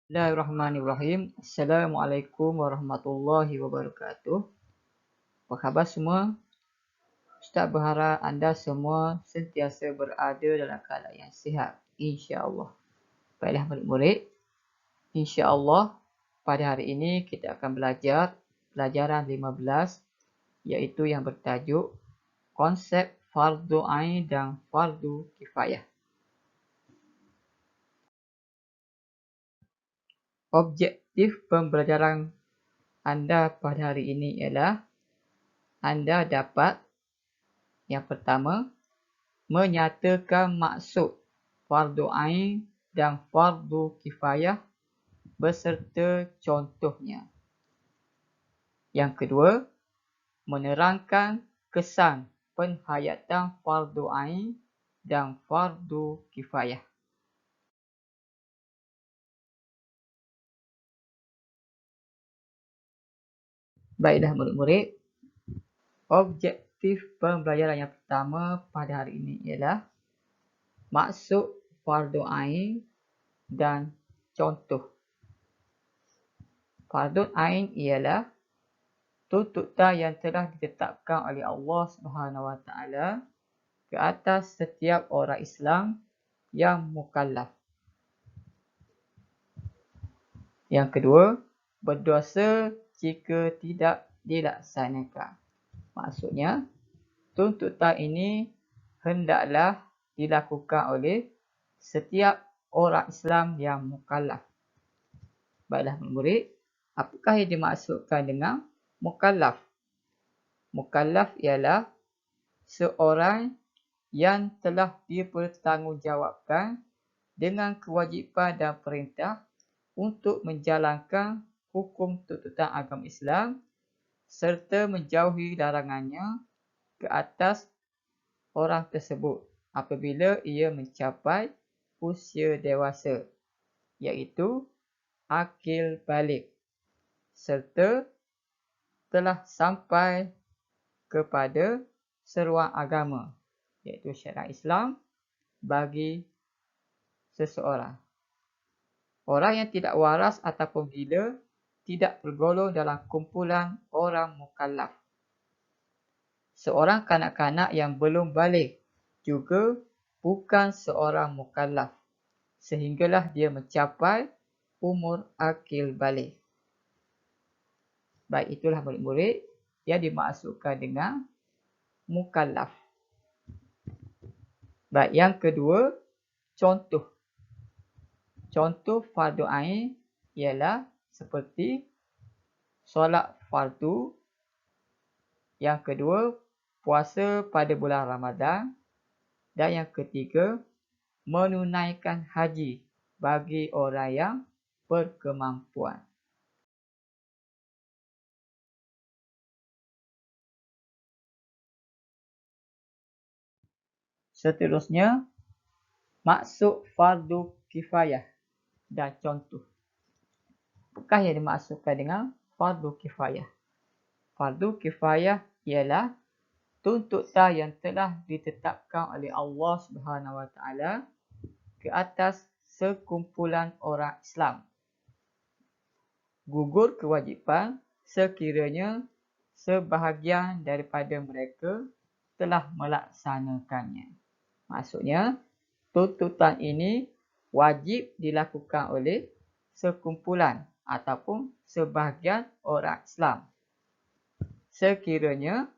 Bismillahirrahmanirrahim. Assalamualaikum warahmatullahi wabarakatuh. Apa khabar semua? Ustaz berharap anda semua sentiasa berada dalam keadaan yang sihat, insya-Allah. Baiklah murid-murid, insya-Allah pada hari ini kita akan belajar pelajaran 15 iaitu yang bertajuk konsep fardu ain dan fardu kifayah. Objektif pembelajaran anda pada hari ini ialah anda dapat yang pertama menyatakan maksud fardu ain dan fardu kifayah beserta contohnya. Yang kedua, menerangkan kesan penghayatan fardu ain dan fardu kifayah. Baiklah murid-murid, objektif pembelajaran yang pertama pada hari ini ialah maksud fardu ain dan contoh. Fardu ain ialah tuntutan yang telah ditetapkan oleh Allah SWT ke atas setiap orang Islam yang mukallaf. Yang kedua, berdosa jika tidak dilaksanakan. Maksudnya, tuntutan ini hendaklah dilakukan oleh setiap orang Islam yang mukallaf. Baiklah murid, apakah yang dimaksudkan dengan mukallaf? Mukallaf ialah seorang yang telah dipertanggungjawabkan dengan kewajipan dan perintah untuk menjalankan hukum tuntutan agama Islam serta menjauhi larangannya ke atas orang tersebut apabila ia mencapai usia dewasa, iaitu akil baligh serta telah sampai kepada seruan agama, iaitu syariat Islam bagi seseorang. Orang yang tidak waras ataupun gila tidak tergolong dalam kumpulan orang mukallaf. Seorang kanak-kanak yang belum baligh juga bukan seorang mukallaf sehinggalah dia mencapai umur akil baligh. Baik, itulah murid-murid yang dimaksudkan dengan mukallaf. Baik, yang kedua, contoh. Contoh fardu ain ialah seperti solat fardu. Yang kedua, puasa pada bulan Ramadan. Dan yang ketiga, menunaikan haji bagi orang yang berkemampuan. Seterusnya, maksud fardu kifayah dan contoh. Apakah yang dimaksudkan dengan fardu kifayah? Fardu kifayah ialah tuntutan yang telah ditetapkan oleh Allah SWT ke atas sekumpulan orang Islam. Gugur kewajipan sekiranya sebahagian daripada mereka telah melaksanakannya. Maksudnya, tuntutan ini wajib dilakukan oleh sekumpulan ataupun sebahagian orang Islam. Sekiranya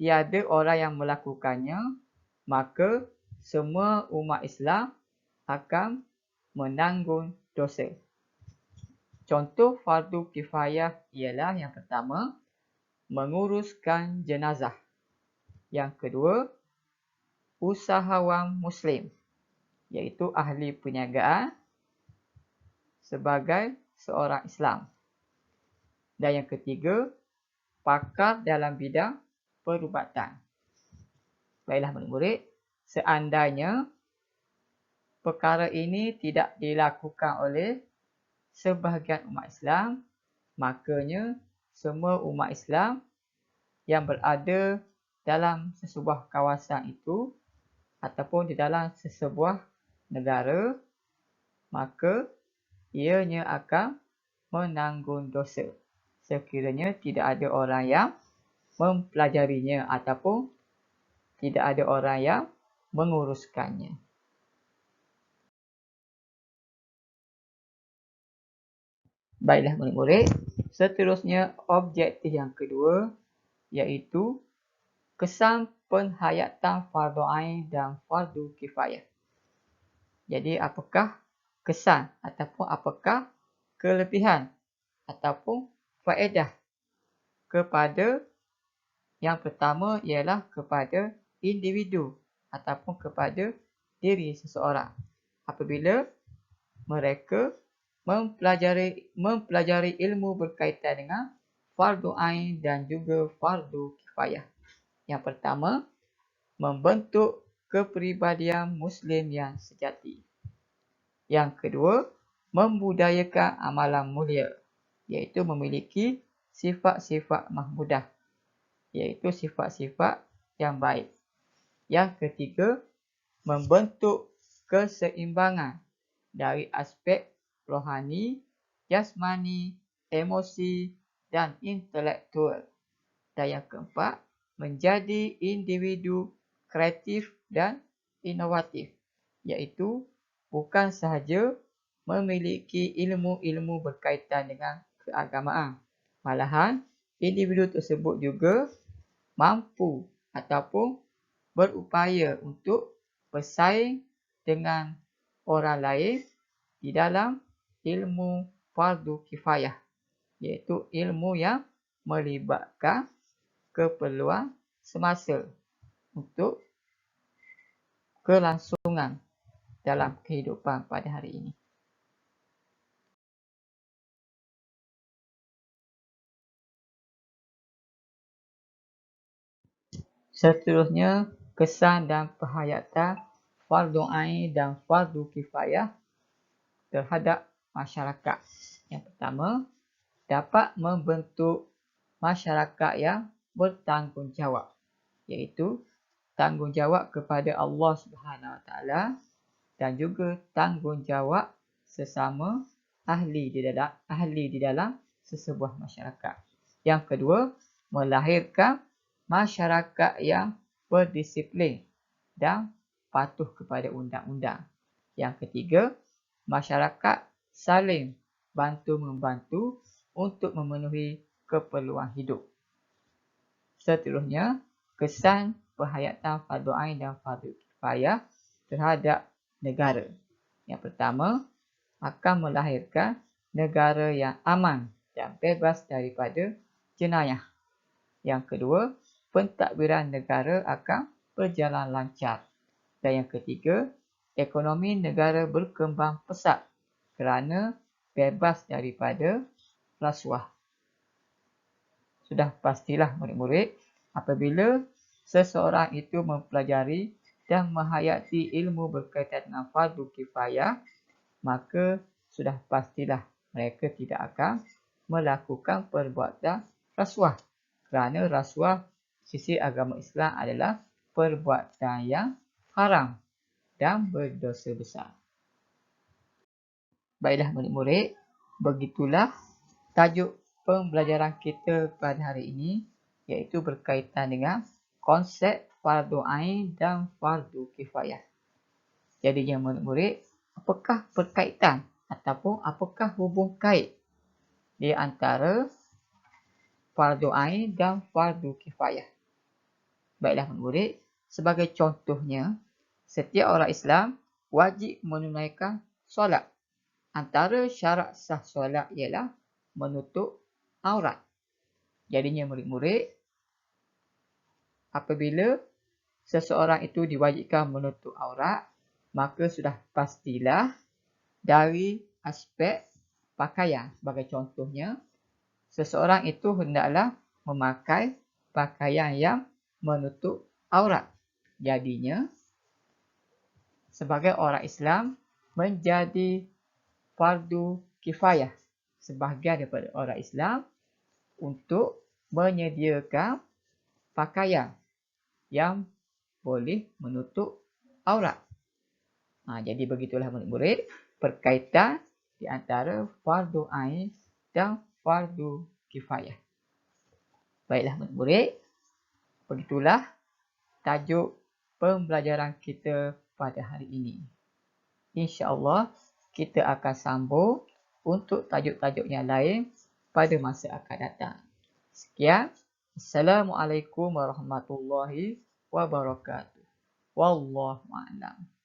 tiada orang yang melakukannya, maka semua umat Islam akan menanggung dosa. Contoh fardu kifayah ialah yang pertama, menguruskan jenazah. Yang kedua, usahawan muslim, iaitu ahli perniagaan sebagai seorang Islam. Dan yang ketiga, pakar dalam bidang perubatan. Baiklah murid-murid, seandainya perkara ini tidak dilakukan oleh sebahagian umat Islam, makanya semua umat Islam yang berada dalam sesebuah kawasan itu ataupun di dalam sesebuah negara, maka ianya akan menanggung dosa sekiranya tidak ada orang yang mempelajarinya ataupun tidak ada orang yang menguruskannya. Baiklah murid-murid, seterusnya objektif yang kedua iaitu kesan penghayatan fardu ain dan fardu kifayah. Jadi apakah kesan ataupun apakah kelebihan ataupun faedah kepada yang pertama ialah kepada individu ataupun kepada diri seseorang apabila mereka mempelajari ilmu berkaitan dengan fardu ain dan juga fardu kifayah. Yang pertama, membentuk kepribadian Muslim yang sejati. Yang kedua, membudayakan amalan mulia, iaitu memiliki sifat-sifat mahmudah, iaitu sifat-sifat yang baik. Yang ketiga, membentuk keseimbangan dari aspek rohani, jasmani, emosi dan intelektual. Dan yang keempat, menjadi individu kreatif dan inovatif, iaitu bukan sahaja memiliki ilmu-ilmu berkaitan dengan keagamaan. Malahan, individu tersebut juga mampu ataupun berupaya untuk bersaing dengan orang lain di dalam ilmu fardu kifayah, iaitu ilmu yang melibatkan keperluan semasa untuk kelangsungan dalam kehidupan pada hari ini. Seterusnya, kesan dan penghayatan fardu ain dan fardu kifayah terhadap masyarakat. Yang pertama, dapat membentuk masyarakat yang bertanggungjawab, iaitu tanggungjawab kepada Allah Subhanahu Wa Taala dan juga tanggungjawab sesama ahli di dalam sesebuah masyarakat. Yang kedua, melahirkan masyarakat yang berdisiplin dan patuh kepada undang-undang. Yang ketiga, masyarakat saling bantu-membantu untuk memenuhi keperluan hidup. Seterusnya, kesan penghayatan fardu ain dan fardu kifayah terhadap negara. Yang pertama, akan melahirkan negara yang aman dan bebas daripada jenayah. Yang kedua, pentadbiran negara akan berjalan lancar. Dan yang ketiga, ekonomi negara berkembang pesat kerana bebas daripada rasuah. Sudah pastilah murid-murid, apabila seseorang itu mempelajari dan menghayati ilmu berkaitan dengan fardu kifayah, maka sudah pastilah mereka tidak akan melakukan perbuatan rasuah. Kerana rasuah sisi agama Islam adalah perbuatan yang haram dan berdosa besar. Baiklah murid-murid, begitulah tajuk pembelajaran kita pada hari ini, iaitu berkaitan dengan konsep fardu ain dan fardu kifayah. Jadinya murid-murid, apakah berkaitan ataupun apakah hubung kait di antara fardu ain dan fardu kifayah? Baiklah murid, sebagai contohnya, setiap orang Islam wajib menunaikan solat. Antara syarat sah solat ialah menutup aurat. Jadinya murid-murid, apabila seseorang itu diwajibkan menutup aurat, maka sudah pastilah dari aspek pakaian. Sebagai contohnya, seseorang itu hendaklah memakai pakaian yang menutup aurat. Jadinya, sebagai orang Islam, menjadi fardu kifayah sebahagian daripada orang Islam untuk menyediakan pakaian yang boleh menutup aurat. Jadi begitulah murid-murid berkaitan di antara fardu ain dan fardu kifayah. Baiklah murid-murid, begitulah tajuk pembelajaran kita pada hari ini. InsyaAllah kita akan sambung untuk tajuk-tajuk yang lain pada masa akan datang. Sekian. Assalamualaikum warahmatullahi wabarakatuh. Wallahu a'lam.